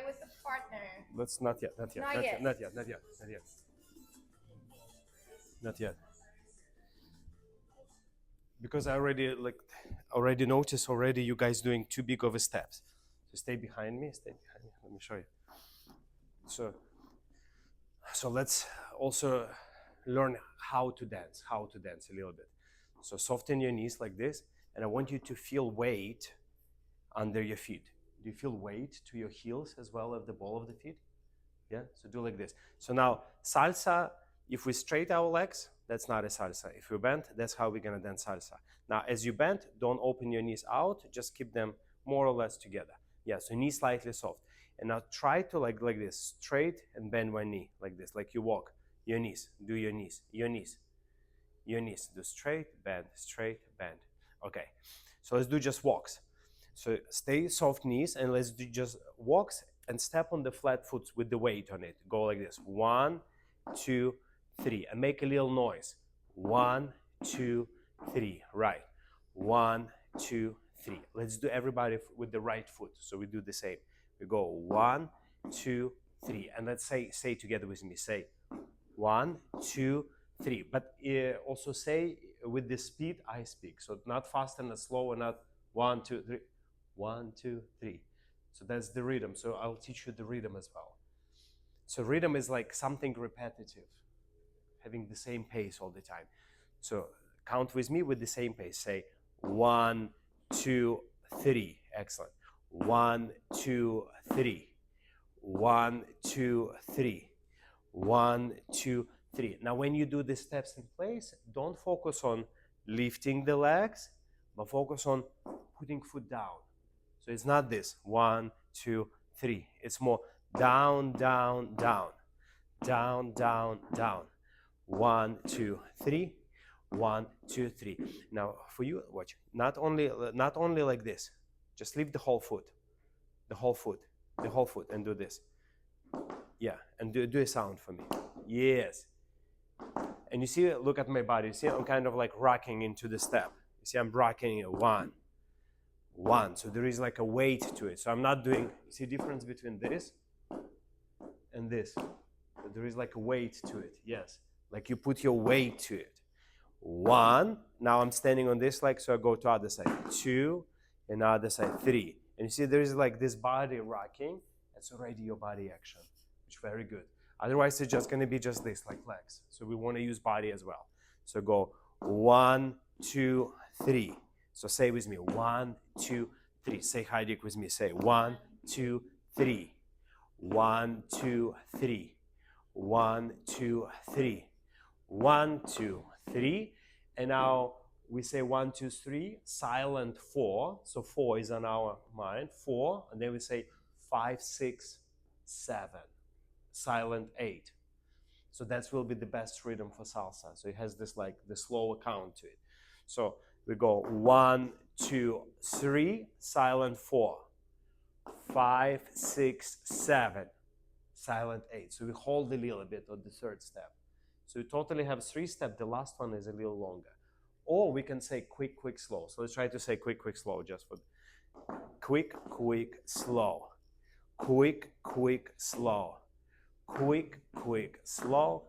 with the partner. Let's not yet. Not yet. Because I already noticed already you guys doing too big of a steps. So stay behind me. Stay behind me. Let me show you. So let's also learn how to dance a little bit. So soften your knees like this, and I want you to feel weight under your feet. Do you feel weight to your heels as well as the ball of the feet? Yeah, so do like this. So now salsa, if we straight our legs, that's not a salsa. If we bend, that's how we're gonna dance salsa. Now as you bend, don't open your knees out, just keep them more or less together. Yeah, so knee slightly soft. And now try to like this, straight and bend one knee, like this, like you walk. Your knees, do your knees, your knees. Your knees, do straight, bend. Okay, so let's do just walks. So stay soft knees and let's do just walks and step on the flat foot with the weight on it. Go like this, 1, 2, 3, and make a little noise. 1, 2, 3, right. 1, 2, 3. Let's do everybody with the right foot. So we do the same. We go 1, 2, 3, and let's say together with me. Say 1, 2, 3. But also say with the speed I speak. So not fast and not slow, and not 1, 2, 3. 1, 2, 3. So that's the rhythm. So I'll teach you the rhythm as well. So rhythm is like something repetitive, having the same pace all the time. So count with me with the same pace. Say 1, 2, 3. Excellent. 1, 2, 3. 1, 2, 3. 1, 2, 3. Now when you do the steps in place, don't focus on lifting the legs, but focus on putting foot down. So it's not this 1, 2, 3. It's more down, down, down, down, down, down. 1, 2, 3. 1, 2, 3. Now for you, watch. Not only like this. Just lift the whole foot, and do this. Yeah, and do a sound for me. Yes. And you see, look at my body. You see, I'm kind of like rocking into the step. You see, I'm rocking it. 1, 1. So there is like a weight to it. So I'm not doing, you see difference between this and this. So there is like a weight to it. Yes. Like you put your weight to it. 1. Now I'm standing on this leg, so I go to other side. 2, and other side. 3. And you see there is like this body rocking. That's already your body action, which is very good. Otherwise, it's just going to be just this, like legs. So we want to use body as well. So go 1, 2, 3. So say with me, 1, 2, 3. Say Heidik with me. Say 1, 2, 3. 1, 2, 3. 1, 2, 3. 1, 2, 3. And now we say 1, 2, 3. Silent 4. So 4 is on our mind. 4. And then we say 5, 6, 7. Silent 8. So that will be the best rhythm for salsa. So it has this like the slower count to it. So we go 1, 2, 3, silent 4, 5, 6, 7, silent 8. So we hold a little bit on the third step. So we totally have 3 steps. The last one is a little longer. Or we can say quick, quick, slow. So let's try to say quick, quick, slow just for quick, quick, slow. Quick, quick, slow. Quick, quick, slow.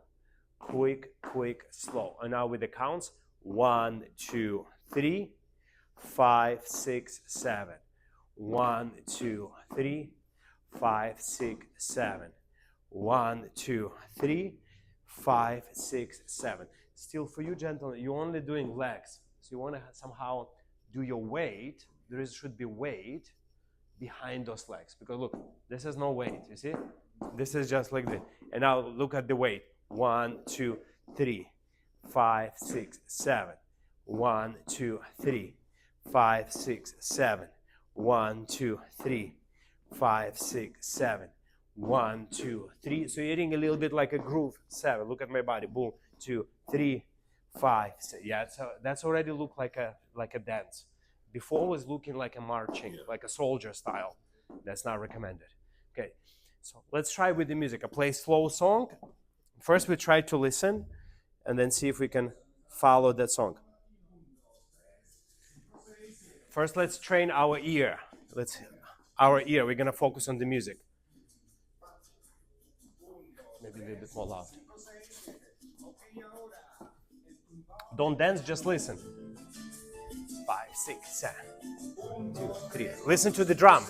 Quick, quick, slow. And now with the counts, 1, 2, 3, 5, 6, 7. 1, 2, 3, 5, 6, 7. 1, 2, 3, 5, 6, 7. Still for you, gentlemen, you're only doing legs. So you want to somehow do your weight. There should be weight behind those legs. Because look, this is no weight, you see? This is just like this. And now look at the weight. 1, 2, 3, 5, 6, 7. 1, 2, 3, 5, 6, 7. 1, 2, 3, 5, 6, 7. 1, 2, 3. So you're hitting a little bit like a groove. 7. Look at my body. Boom. 2, 3, 5, 6. Yeah, so that's already look like a dance. Before was looking like a marching, like a soldier style. That's not recommended. Okay. So let's try with the music. I play slow song. First we try to listen and then see if we can follow that song. First let's train our ear. We're gonna focus on the music. little bit more loud. Don't dance, just listen. 5, 6, 7. 1, 2, 3. Listen to the drum.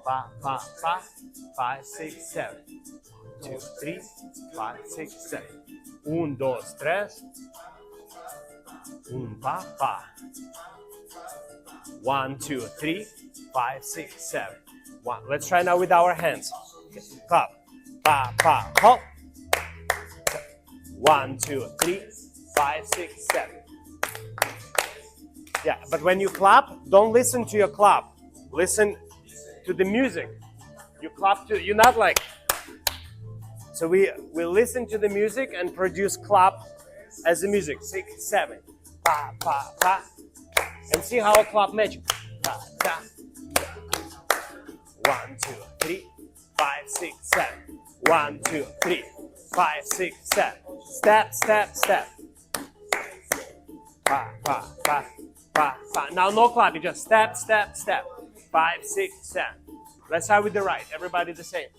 Pa, pa, pa. 5, 6, 7. 2, 3, 5, 6, 7. 1, 2, 3. 1, pa, pa. 1, 2, 3, 5, 6, 7. 1. Let's try now with our hands. Pa, pa, pa, hop. 1, 2, 3, 5, 6, 7. Yeah, but when you clap, don't listen to your clap. Listen to the music. You clap to, you're not like. So we listen to the music and produce clap as the music. 6, 7. Pa, pa, pa. And see how a clap matches. Pa, ta. 1, 2, 3, 5, 6, 7. 1, 2, 3, 5, 6, 7. Step, step, step. Pa, pa, pa, pa, pa. Now no clapping, just step, step, step. 5, 6, 7. Let's start with the right. Everybody the same.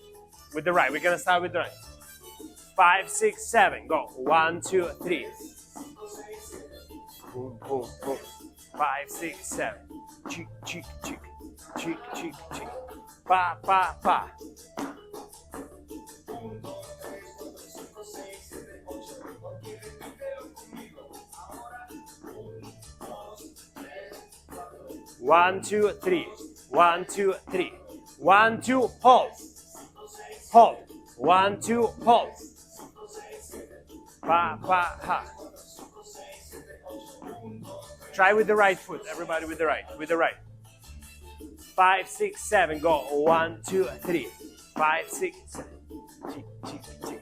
With the right. We're gonna start with the right. 5, 6, 7. Go. 1, 2, 3. Boom, boom, boom. 5, 6, 7. Cheek, cheek, cheek. Cheek, cheek, cheek. Pa, pa, pa. One, two, three. 1, 2, 3. 1, 2, hold. Hold. 1, 2, hold. Pa, pa, ha. Try with the right foot. Everybody with the right. With the right. 5, 6, 7. Go. 1, 2, 3. 5, 6, 7. Cheek, cheek, cheek.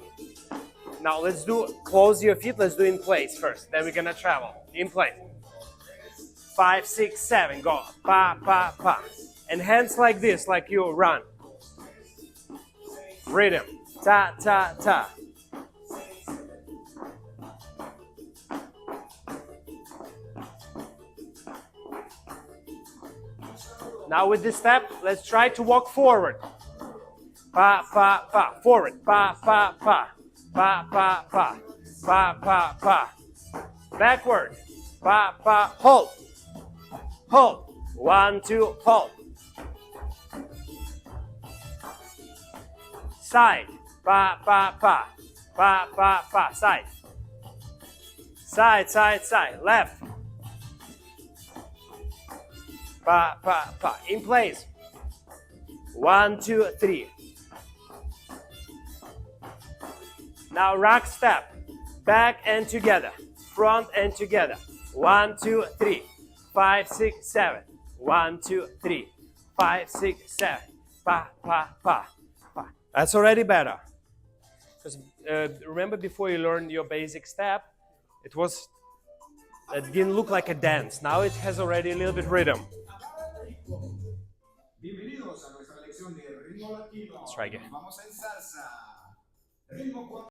Now let's do, close your feet. Let's do in place first. Then we're gonna travel. In place. 5, 6, 7. Go. Pa, pa, pa. And hands like this, like you run. Rhythm. Ta, ta, ta. Now with this step, let's try to walk forward. Pa, pa, pa. Forward. Pa, pa, pa. Pa, pa, pa. Pa, pa, pa. Backward. Pa, pa. Hold. Hold. 1, 2, hold. Side. Pa, pa, pa. Pa, pa, pa. Side. Side, side, side. Left. Pa, pa, pa. In place. 1, 2, 3. Now rock step. Back and together. Front and together. 1, 2, 3. 5, 6, 7. 1, 2, 3. 5, 6, 7. Pa, pa, pa, pa. That's already better. Because remember before you learned your basic step, it didn't look like a dance. Now it has already a little bit rhythm. Let's try again.